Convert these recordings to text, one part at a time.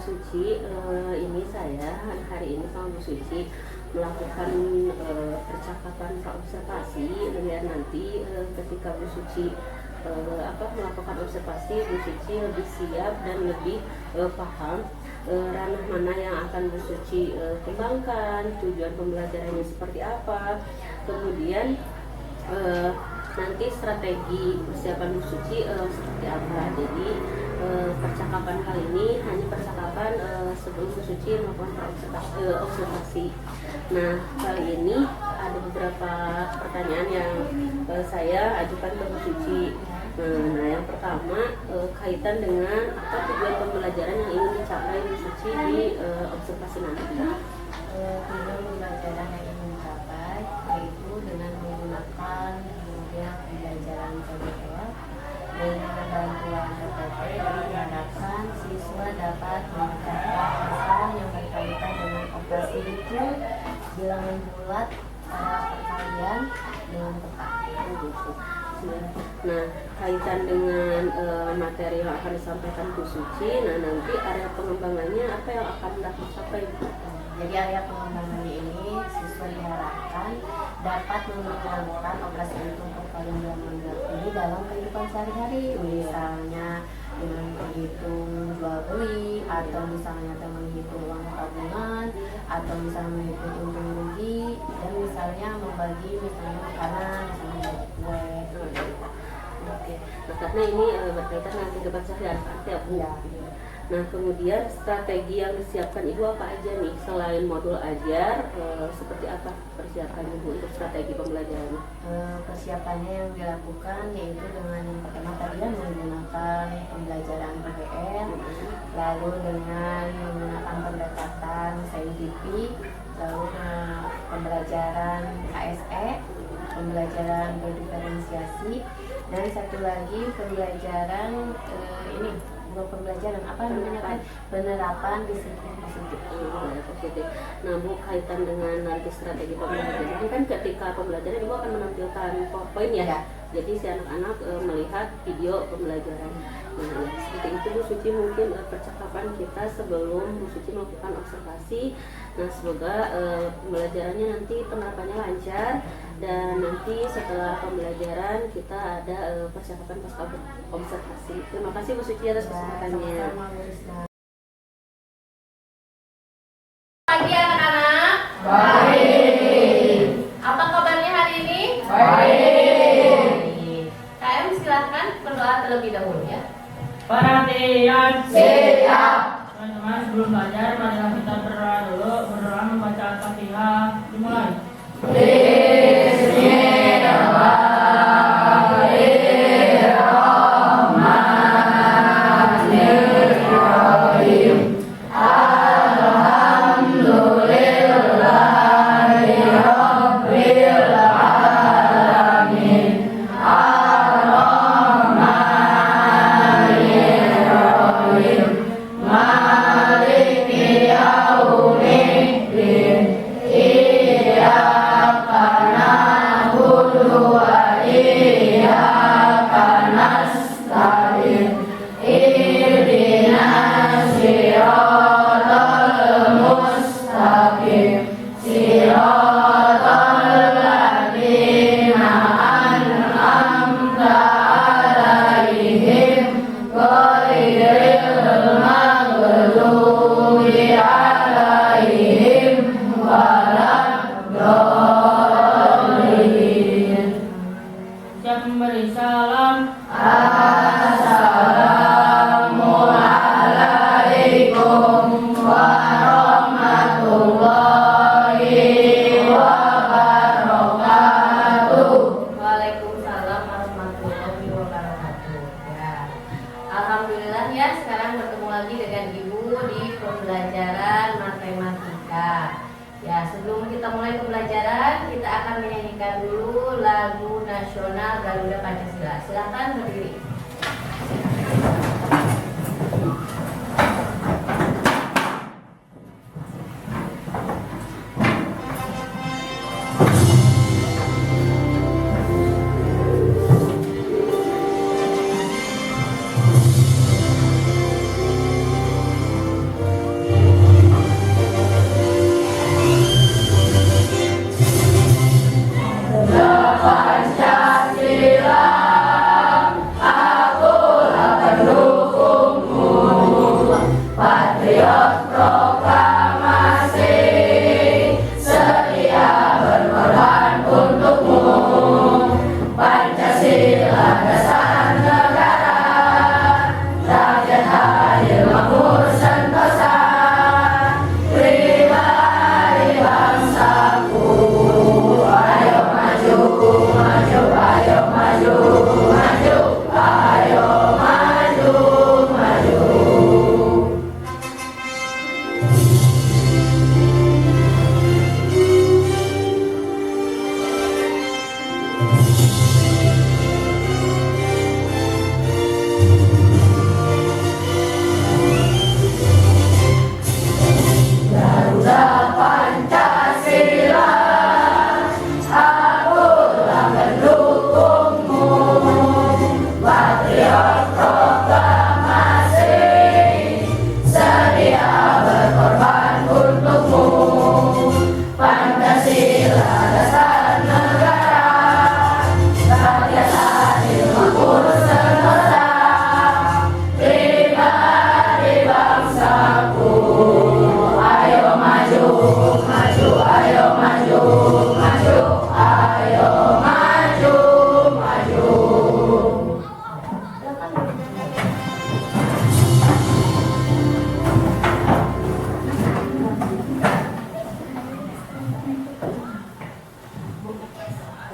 Suci, ini saya hari ini sama Bu Suci melakukan percakapan observasi, biar nanti ketika Bu Suci melakukan observasi, Bu Suci lebih siap dan lebih paham ranah mana yang akan Bu Suci kembangkan, tujuan pembelajarannya seperti apa, kemudian nanti strategi persiapan Bu Suci seperti apa. Jadi percakapan kali ini hanya percakapan sebelum Bu Suci melakukan observasi. Nah, kali ini ada beberapa pertanyaan yang saya ajukan ke Bu Suci. Nah, yang pertama kaitan dengan apa tujuan pembelajaran yang ingin dicapai Bu Suci di observasi nanti. Tujuan pembelajaran yang ingin dicapai yaitu dengan menggunakan pembelajaran PBL dengan bantuan PPT, jadi diharapkan siswa dapat mencapai hasil yang berkaitan dengan operasi itu bilangan bulat pada perkalian dengan peta. Nah, kaitan dengan materi yang akan disampaikan Bu Suci, nah nanti area pengembangannya apa yang akan dicapai? Jadi area pengembangannya ini siswa diharapkan dapat menggunakan operasi hitung perkalian bilangan bulat ini dalam kehidupan sehari-hari, misalnya dengan menghitung jual beli, atau misalnya menghitung uang tabungan, atau misalnya menghitung untung rugi, dan misalnya membagi misalnya makanan, misalnya kue. Oke. Nah, karena ini berkaitan dengan kehidupan sehari-hari ya Bu. Ya. Nah, kemudian strategi yang disiapkan Ibu apa aja nih selain modul ajar, seperti apa persiapannya Bu untuk strategi pembelajarannya? Persiapannya yang dilakukan yaitu dengan yang pertama tadi menggunakan pembelajaran PBL, lalu dengan menggunakan pendekatan saintifik, lalu pembelajaran ASE, pembelajaran berdiferensiasi, dan satu lagi pembelajaran penerapan disiplin positif. Nah Bu, kaitan dengan nanti strategi pembelajaran kan ketika pembelajaran Ibu akan menampilkan PowerPoint ya. Jadi si anak-anak melihat video pembelajaran. Nah, ya, seperti itu Bu Suci mungkin percakapan kita sebelum Bu Suci melakukan observasi. Nah, semoga pembelajarannya nanti penerapannya lancar, dan nanti setelah pembelajaran kita ada percakapan pasca observasi. Terima kasih Bu Suci atas kesempatannya. Pagi anak-anak. Baik. Apa kabarnya hari ini? Baik. KM silakan berdoa terlebih dahulu ya. Perhatian. Siap. Teman-teman, sebelum belajar marilah kita berdoa dulu. Berdoa membaca Al-Fatihah. Dimulai. Bismillahirrahmanirrahim. Alhamdulillahirabbil alamin. Ar-Rahmanirrahim. Maliki yaumiddin. Iyyaka na'budu wa iyyaka nasta'in. Ihdinas siratal mustaqim. Siratal ladzina an'amta 'alaihim ghairil maghdubi 'alaihim waladdallin. Siap memberi salam. Assalamualaikum warahmatullahi wabarakatuh. Waalaikumsalam warahmatullahi wabarakatuh. Ya. Alhamdulillah ya, sekarang bertemu lagi dengan Ibu di pembelajaran matematika. Ya, sebelum kita mulai pembelajaran, kita akan menyanyikan dulu lagu nasional Garuda Pancasila. Silakan berdiri.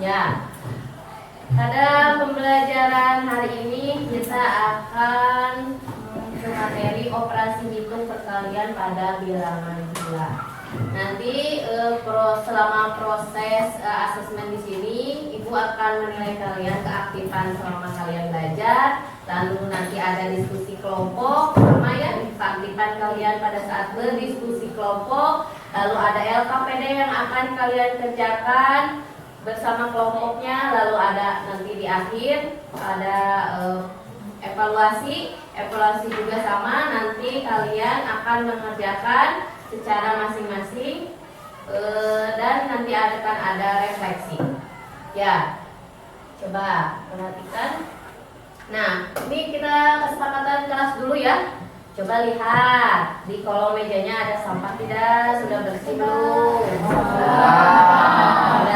Ya. Pada pembelajaran hari ini kita akan ke materi operasi hitung perkalian pada bilangan bulat. Nanti selama proses asesmen di sini, Ibu akan menilai kalian keaktifan selama kalian belajar. Lalu nanti ada diskusi kelompok, sama ya, keaktifan kalian pada saat berdiskusi kelompok. Lalu ada LKPD yang akan kalian kerjakan bersama kelompoknya. Lalu ada nanti di akhir ada evaluasi juga sama. Nanti kalian akan mengerjakan secara masing-masing dan nanti akan ada refleksi. Ya, coba perhatikan. Nah, ini kita kesepakatan kelas dulu ya. Coba lihat di kolom mejanya ada sampah tidak? Sudah bersih belum? Sudah.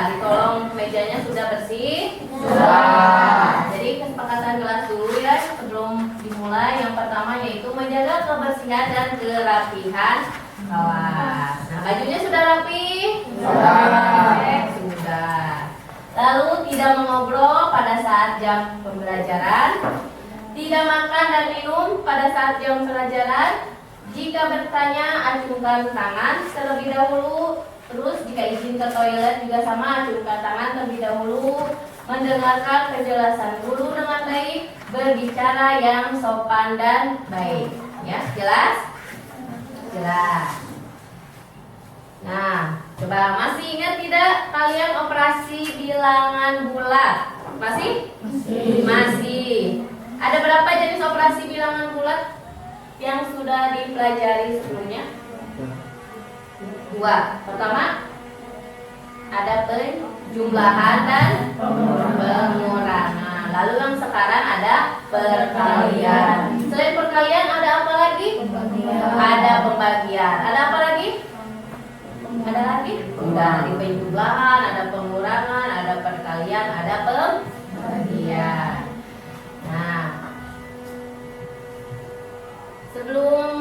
Di kolom mejanya sudah bersih? Sudah. Jadi kesepakatan kelas dulu ya sebelum dimulai. Yang pertama yaitu menjaga kebersihan dan kerapihan kelas. Nah, bajunya sudah rapi? Sudah. Sudah. Lalu tidak mengobrol pada saat jam pembelajaran. Tidak makan dan minum pada saat jam pelajaran. Jika bertanya, acungkan tangan terlebih dahulu. Terus jika izin ke toilet juga sama, acungkan tangan terlebih dahulu. Mendengarkan penjelasan guru dengan baik. Berbicara yang sopan dan baik. Ya, jelas? Jelas. Nah, coba masih ingat tidak kalian operasi bilangan bulat? Masih? Masih. Ada berapa jenis operasi bilangan bulat yang sudah dipelajari sebelumnya? 2. Pertama, ada penjumlahan dan pengurangan. Lalu yang sekarang ada perkalian. Selain perkalian ada apa lagi? Ada pembagian. Ada apa lagi? Ada lagi? Udah di penjumlahan, ada pengurangan, ada perkalian, ada pembagian. Nah, sebelum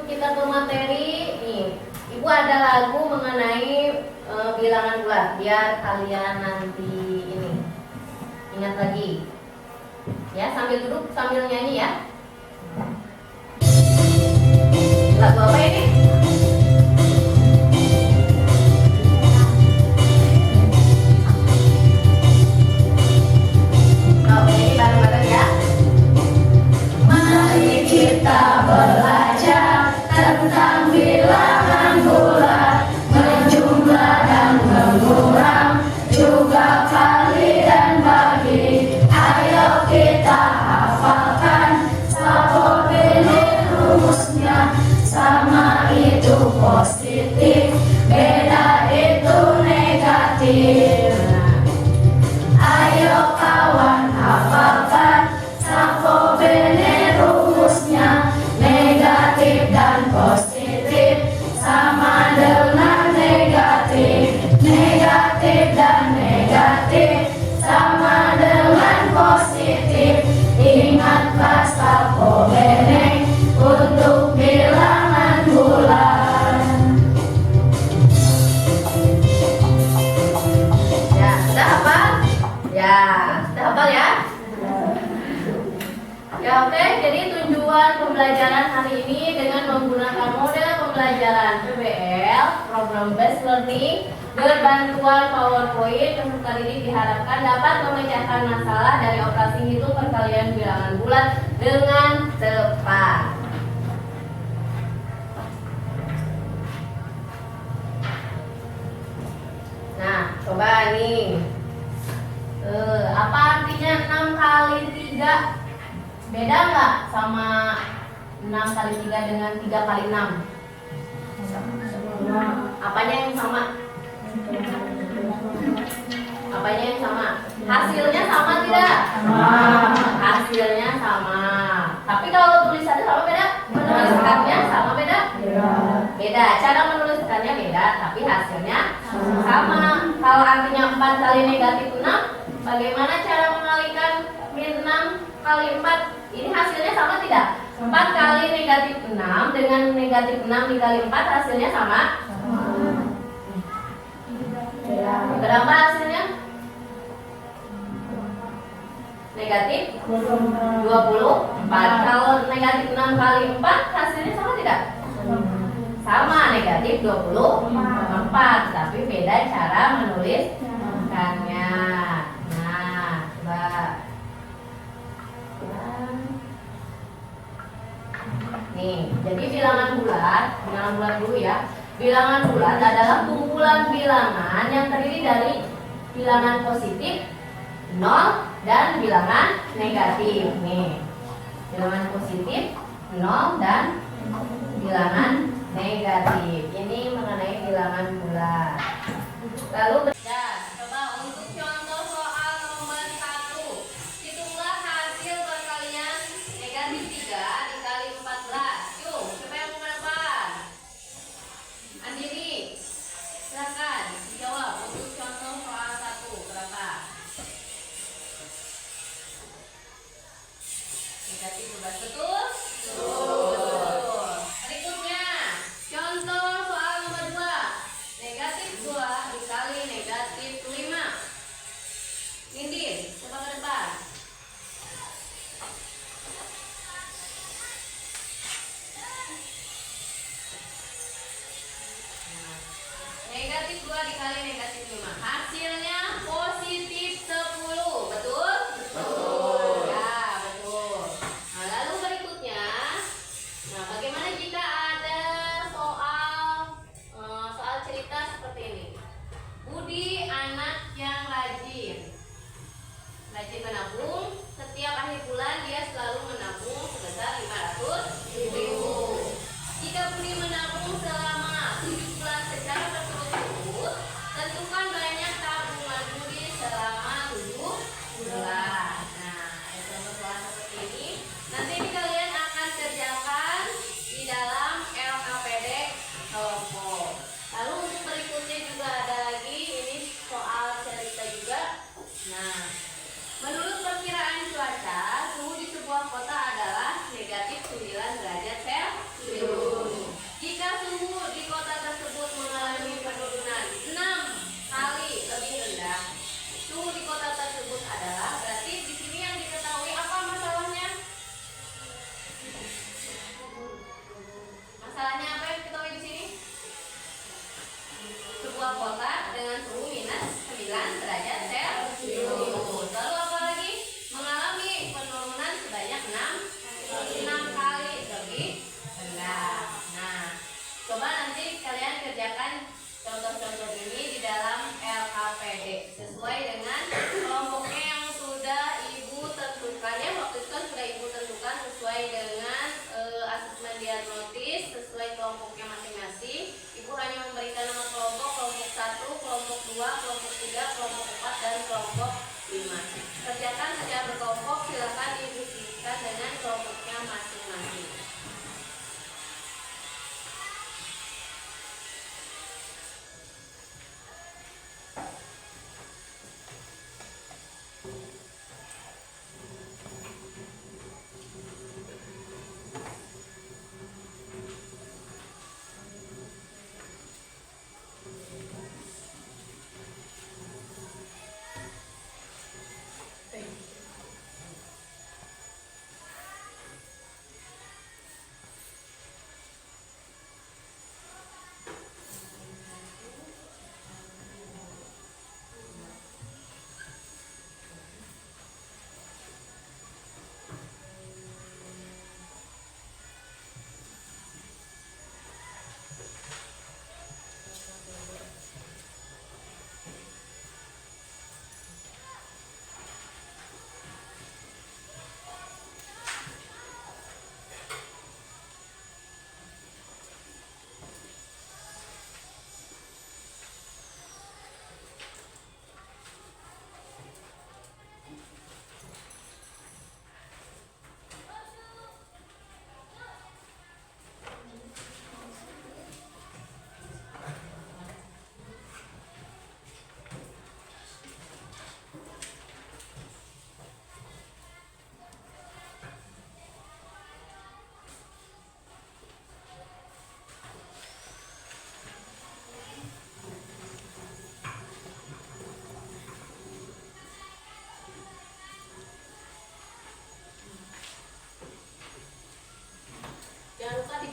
kita ke materi, nih, Ibu ada lagu mengenai bilangan bulat, biar kalian nanti ini ingat lagi. Ya, sambil duduk, sambil nyanyi ya. Lagu apa ini? Mari kita belajar tentang bilangan bulat, menjumlah dan mengurang, juga kali dan bagi. Ayo kita hafalkan, sapo ini rumusnya. Sama itu positif, beda itu negatif. Ayo kawan hafalkan, sapo bene rumusnya. Negatif dan positif sama dengan negatif. Negatif dan negatif sama dengan positif. Ingatlah sapo bene untuk bilangan bulat. Ya, sudah hafal? Ya, sudah hafal ya? Ya, oke. Jadi tujuan pembelajaran hari ini dengan menggunakan model pembelajaran PBL, Program Based Learning, berbantuan PowerPoint. Peserta didik diharapkan dapat memecahkan masalah dari operasi hitung perkalian bilangan bulat dengan tepat. Nah, coba nih. Apa artinya 6 kali 3? Beda nggak sama 6 kali 3 dengan 3 kali 6? Apanya yang sama? Apanya yang sama? Hasilnya sama tidak? Hasilnya sama. Tapi kalau tulisannya sama beda? Menuliskannya sama beda? Beda. Cara menuliskannya beda, tapi hasilnya sama. Kalau artinya 4 kali negatif 6, bagaimana cara mengalikan min 6 kali 4? Ini hasilnya sama tidak? 4 kali negatif 6 dengan negatif 6 dikali 4 hasilnya sama? Berapa hasilnya? Negatif 24. Kalau negatif 6 kali 4 hasilnya sama tidak? Sama, negatif 24. Tapi beda cara menuliskannya. Nah, coba. Nih, jadi bilangan bulat dulu ya. Bilangan bulat adalah kumpulan bilangan yang terdiri dari bilangan positif 0 dan bilangan negatif. Nih, bilangan positif 0 dan bilangan negatif. Ini mengenai bilangan bulat. Lalu coba untuk contoh soal nomor 1. Hitunglah hasil perkalian negatif 3 dikali 14. Yuk, coba yang ke depan. Andini, silakan jawab untuk contoh soal 1. Berapa? Negatif 12, betul? Betul. Berikutnya, contoh soal nomor 2. Negatif 2 dikali negatif 5. Nindin, coba ke depan. Negatif 2 dikali negatif 5. Hasilnya positif 10. Betul? Betul. Ya, betul. Nah, lalu berikutnya. Nah, bagaimana jika ada soal cerita seperti ini? Budi anak yang rajin. Rajin menabung. Setiap akhir bulan dia selalu menabung sebesar 500.000. Jika Budi menabung selama 7 bulan secara berturut-turut, tentukan banyak tabungan Budi selama 7 bulan. Nah, contoh soal seperti ini. Nanti ini kalian akan kerjakan di dalam LKPD kelompok. Lalu untuk berikutnya juga ada lagi, ini soal cerita juga. Nah, menurut perkiraan cuaca, suhu di sebuah kota adalah negatif 9 derajat Celcius. Jika suhu di kota tersebut mengalami penurunan 6 kali lebih rendah, suhu di kota tersebut adalah, berarti di sini yang diketahui apa masalahnya? Masalahnya apa yang diketahui di sini? Sebuah kota dengan suhu minus 9 derajat Celcius. Lalu apa lagi? Mengalami penurunan sebanyak 6 kali lebih rendah. Nah, coba nanti kalian kerjakan contoh-contoh ini di dalam LKPD sesuai dengan kelompoknya yang sudah ibu tentukan ya. Waktu itu kan sudah ibu tentukan sesuai dengan asesmen diagnosis sesuai kelompoknya masing-masing. Ibu hanya memberikan nama kelompok 1, kelompok 2, kelompok 3, kelompok 4, dan kelompok 5. Kerjakan secara berkelompok, silakan ibu sisihkan dengan kelompoknya masing-masing.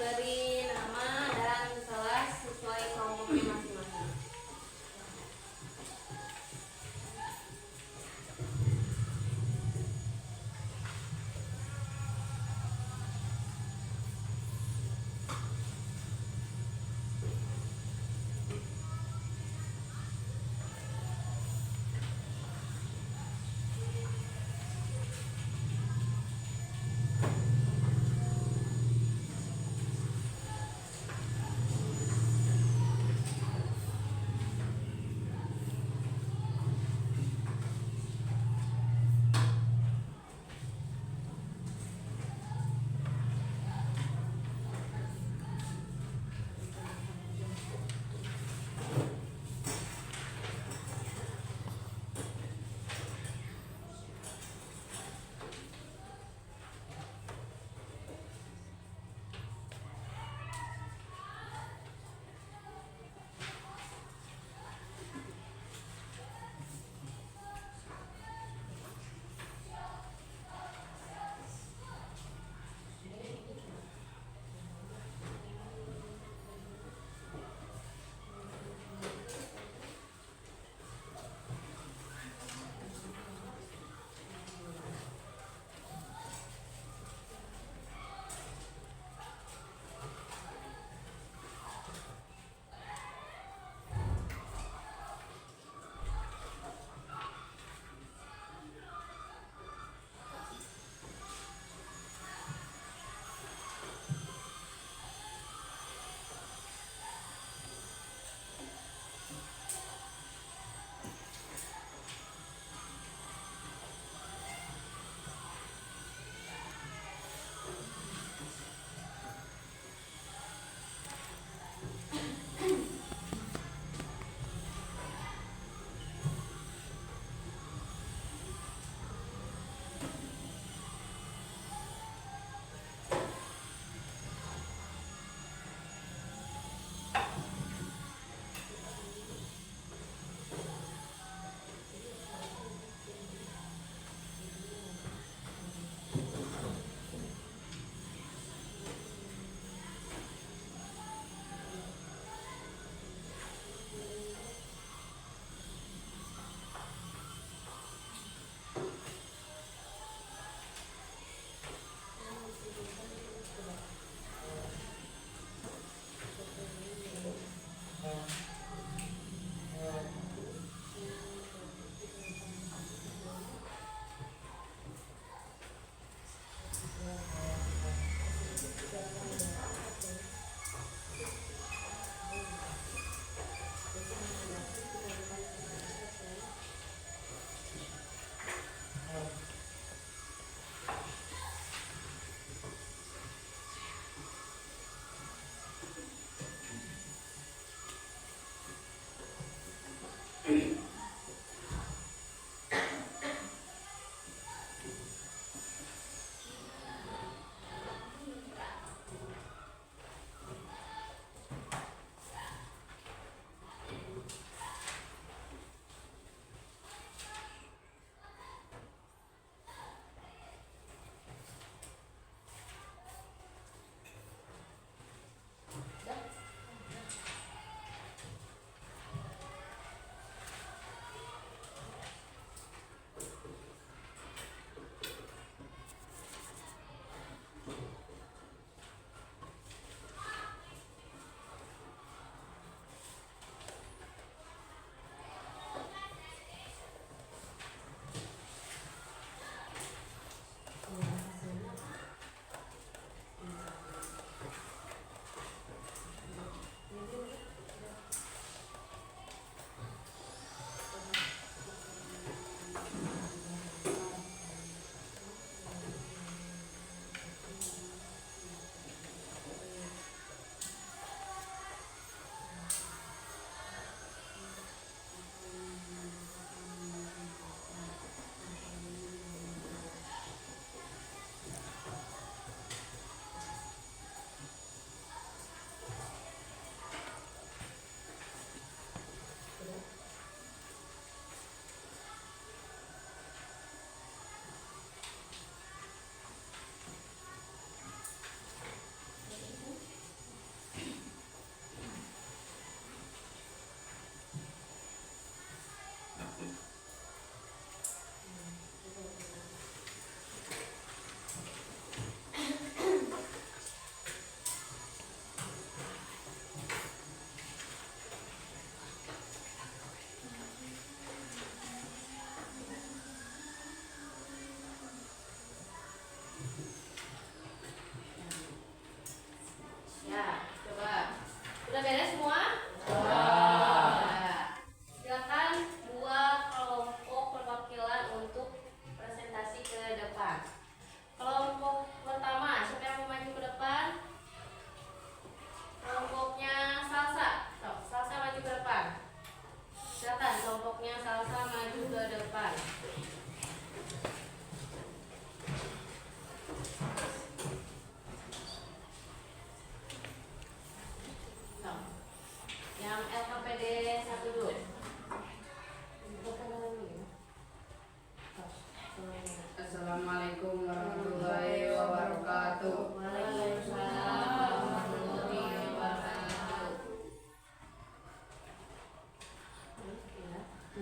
diberi nama dan kelas sesuai kelompoknya masing-masing.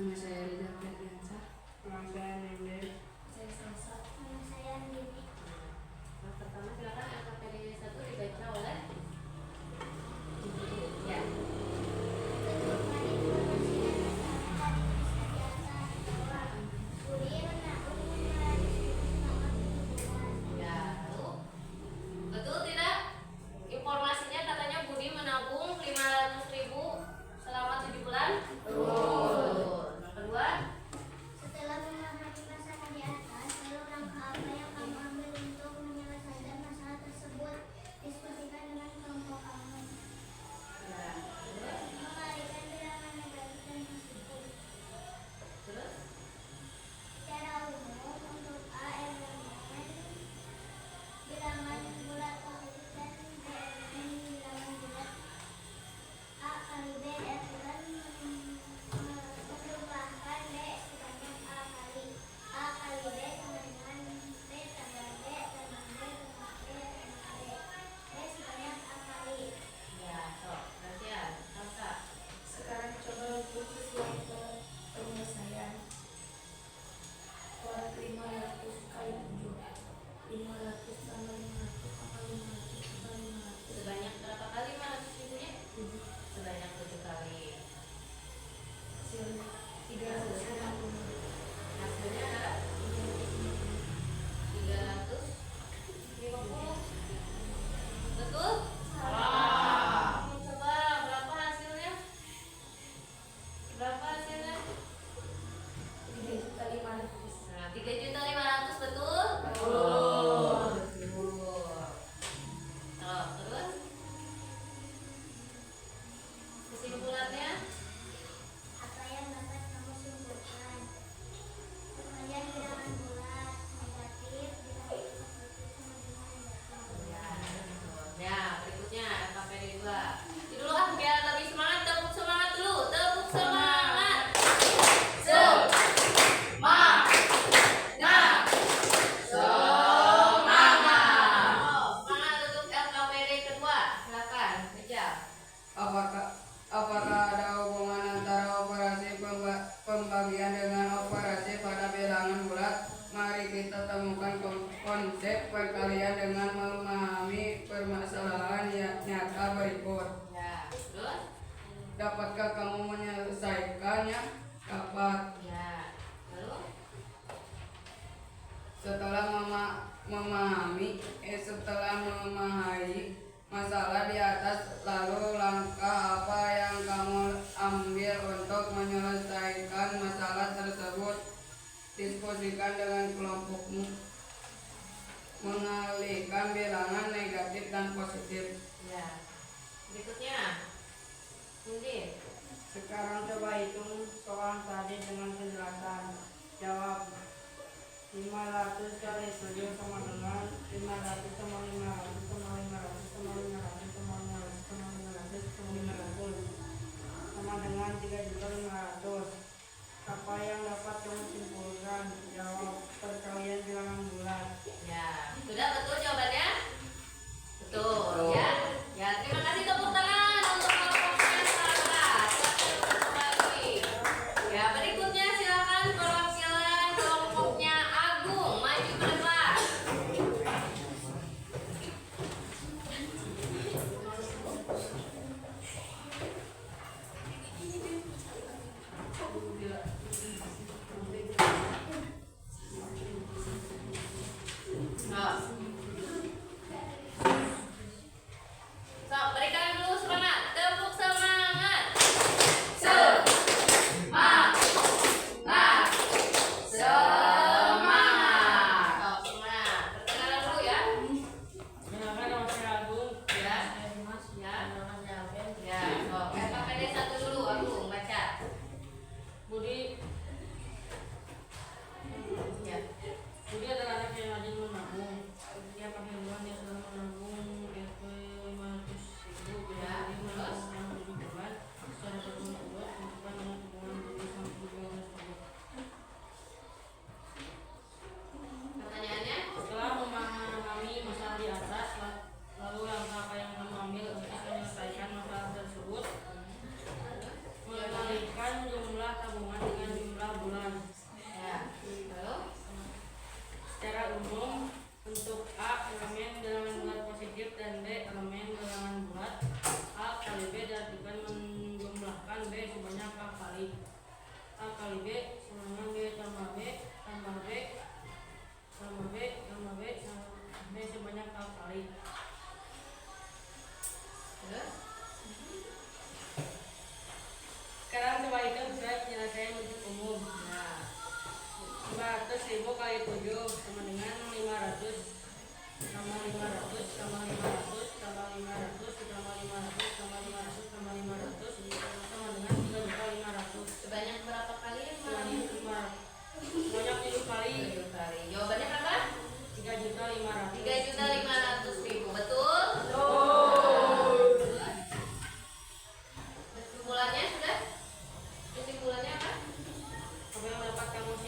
Nama saya Rida Ferdiansa. Nama saya Nende. Nama saya Andini. Yang pertama silakan LKPD 1 dibaca oleh ya. Keturunan informasi dan masyarakat Indonesia bahwa Budi menabung mulai selama 7 bulan. Ya, lalu betul tidak? Informasinya katanya Budi menabung 500.000 selama 7 bulan. Betul. Yang kedua, Setelah memahami masalah di atas, lalu langkah apa yang kamu ambil untuk menyelesaikan masalah tersebut? Diskusikan dengan kelompok kamu. ya. Mengalikan bilangan negatif dan positif. Terus, Secara umum, untuk A elemen bilangan bulat positif dan B elemen bilangan bulat A kali B ekuran merupakan B sebanyak A kali B sama dengan B tambah B tambah B tambah B tambah B. B sebanyak A kali. ya, sok, perhatian, Salsa. Sekarang coba untuk sesuai ke penyelesaian. Kuadrat 500 kali 7. 500 tambah 500 tambah 500 tambah 500. Sebanyak berapa kali 500.000-nya? Sebanyak 7 kali. Hasilnya 360. Hasilnya adalah 350. Betul? Salah. Coba berapa hasilnya? Berapa hasilnya? 3.500.000. Nah, 3.500.000 betul? Betul. Oh, terus? Kesimpulannya? Apa yang dapat kamu simpulkan? Kemudian bilangan bulat negatif ditambah positif sama dengan negatif. Ya, berikutnya LKPD 2. Itu dulu ah, biar lebih semangat. Tepuk semangat dulu. Tepuk semangat. Semangat untuk LKPD kedua. Silakan, kejar. Apakah ada hubungan antara operasi pembagian dengan operasi pada bilangan bulat? Mari kita temukan konsep perkalian dengan memahami permasalahan nyata berikut. Ya, terus? Dapatkah kamu menyelesaikannya? Dapat. Ya, lalu? Setelah memahami masalah di atas, lalu langkah apa yang kamu ambil untuk menyelesaikan masalah tersebut? Diskusikan dengan kelompokmu. Mengalihkan bilangan negatif dan positif. Ya. Berikutnya. Indi. Sekarang coba hitung soal tadi dengan penjelasan. Jawab. 500 kali 7 sama dengan 500 sama 500 sama 500 sama 500 sama 500 sama 500 sama 500 sama dengan 3.500.000. Apa yang dapat kamu simpulkan? Jawab. Perkalian bilangan bulat. Ya, sudah betul jawabannya? Betul, ya. Ya, terima kasih tepuk tangan untuk kelompoknya Sarah. Silakan kembali. Ya, berikutnya silakan perwakilan kelompoknya Agung maju ke depan.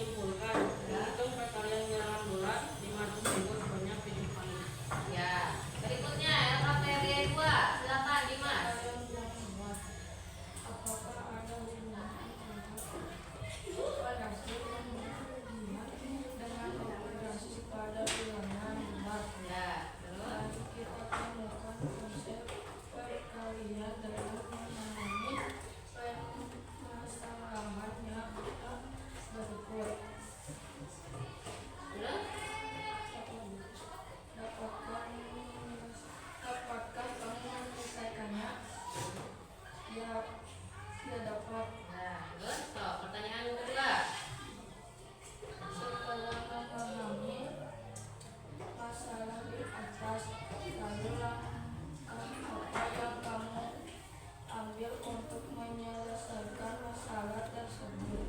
menyimpulkan, menghitung perkalian bilangan bulat 500.000 sebanyak 7 kali. Ya, berikutnya LKPD 2. Silakan Dimas. Perkalian bilangan bulat. Apakah ada hubungan operasi pembagian dengan operasi pada bilangan bulat? Ya, terus Mari kita temukan konsep perkalian dengan memahami permasalahan yang kita berikut. terus Dapatkah kamu menyelesaikannya? Ya, ya dapat. Nah, terus pertanyaan kedua. Setelah memahami masalah di atas, lalu langkah apa yang kamu ambil untuk menyelesaikan masalah tersebut?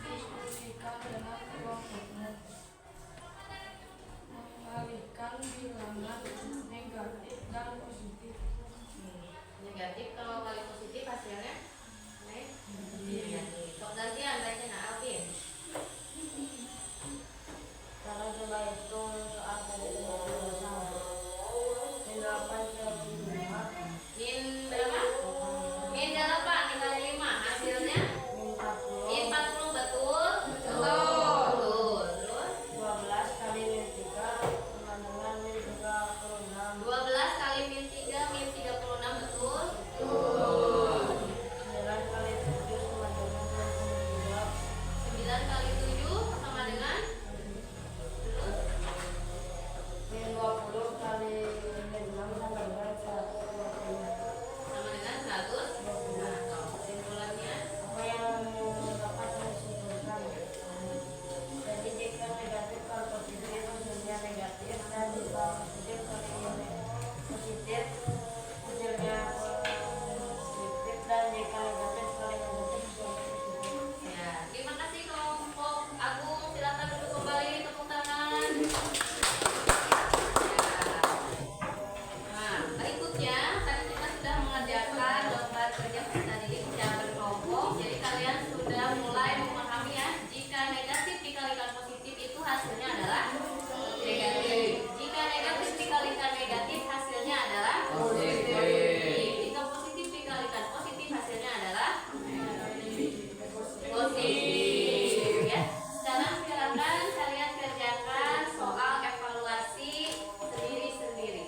Diskusikan dengan kelompokmu. Mengalihkan bilangan negatif dan positif. Negatif kalau kali positif hasilnya negatif. Kok gantian bacanya Alvin? Cara coba hitung soal tadi sama. Min 8 kali 5, Min berapa? Min 8 dikali 5 hasilnya min 40, Min 40 betul? Betul. Terus 12 kali min 3 sama dengan min 36. 12 kali min 3 min 36 betul? 9 kali 7 sama dengan 22. 9 kali 7 sama dengan terus Min 20 kali min 6 sama dengan 120. sama dengan 100. Nah, kesimpulannya Apa yang dapat disimpulkan? Jadi jika negatif kalau positif hasilnya negatif, dan jika positif kalau positif hasilnya positif, dan jika negatif kalau negatif hasilnya positif. ya, terima kasih kelompok Agung, silakan duduk kembali, tepuk tangan. Ya. Nah, berikutnya tadi kita sudah mengerjakan lembar kerja peserta didik secara berkelompok. Jadi kalian sudah mulai memahami ya, jika negatif dikalikan positif itu hasilnya adalah negatif. Jika negatif dikalikan negatif hasilnya adalah positif. Jika positif dikalikan positif hasilnya adalah positif ya. Sekarang silakan kalian kerjakan soal evaluasi sendiri-sendiri.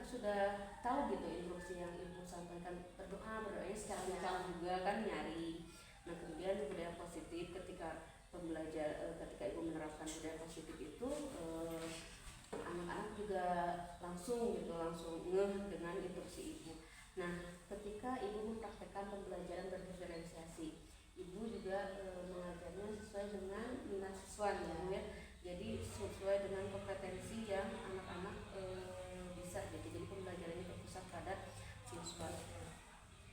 sudah tahu gitu instruksi yang ibu sampaikan, berdoanya secara mental juga kan nyari. Nah kemudian budaya positif ketika ketika ibu menerapkan budaya positif itu anak-anak juga langsung ngeh dengan instruksi ibu. Nah ketika ibu mempraktekkan pembelajaran berdifferensiasi, ibu juga mengajarnya sesuai dengan minat siswa ya. Jadi sesuai dengan kompetensi yang anak-anak bisa. Jadi pembelajarannya berpusat pada siswa.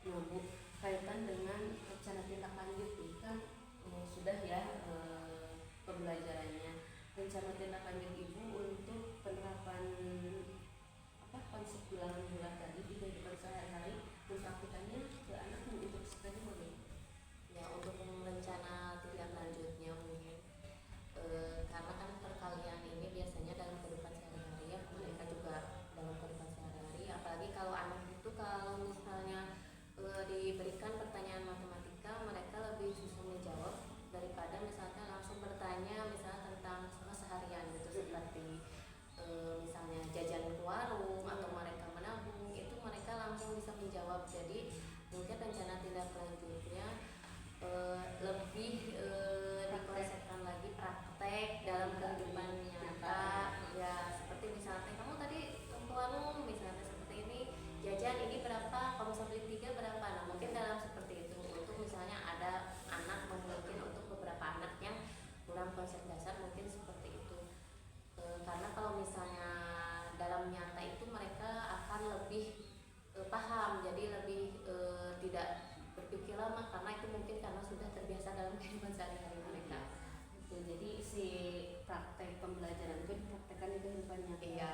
Nah Bu, kaitan dengan rencana tindak lanjut ini kan sudah ya pembelajarannya. Rencana tindak lanjut ibu untuk penerapan konsep bilangan bulat tadi di kehidupan sehari-hari, mempraktikannya ke anak itu sebenarnya bagaimana? Ya untuk rencana tindak lanjutnya mungkin karena kan perkalian ini biasanya dalam kehidupan sehari-hari ya, mereka juga dalam kehidupan sehari-hari, apalagi kalau anak itu kalau misalnya diberikan pertanyaan matematika mereka lebih susah menjawab daripada misalnya langsung bertanya misalnya tentang seharian gitu, seperti misalnya jajan ke warung atau mereka menabung, itu mereka langsung bisa menjawab. Jadi mungkin rencana tindak lanjutnya lebih dikonsepkan lagi praktek dalam kehidupan nyata ya, seperti misalnya kamu tadi ke warung misalnya seperti ini, jajan ini berapa, kalau misalnya beli 3 berapa. Nah mungkin dalam seperti itu untuk misalnya ada anak, mungkin untuk beberapa anak yang kurang konsep dasar mungkin seperti itu. Karena kalau misalnya dalam nyata itu mereka akan lebih paham, jadi lebih tidak berpikir lama karena itu mungkin karena sudah terbiasa dalam kehidupan sehari-hari mereka. Jadi si praktek pembelajaran itu dipraktekkan di kehidupan nyata. Iya.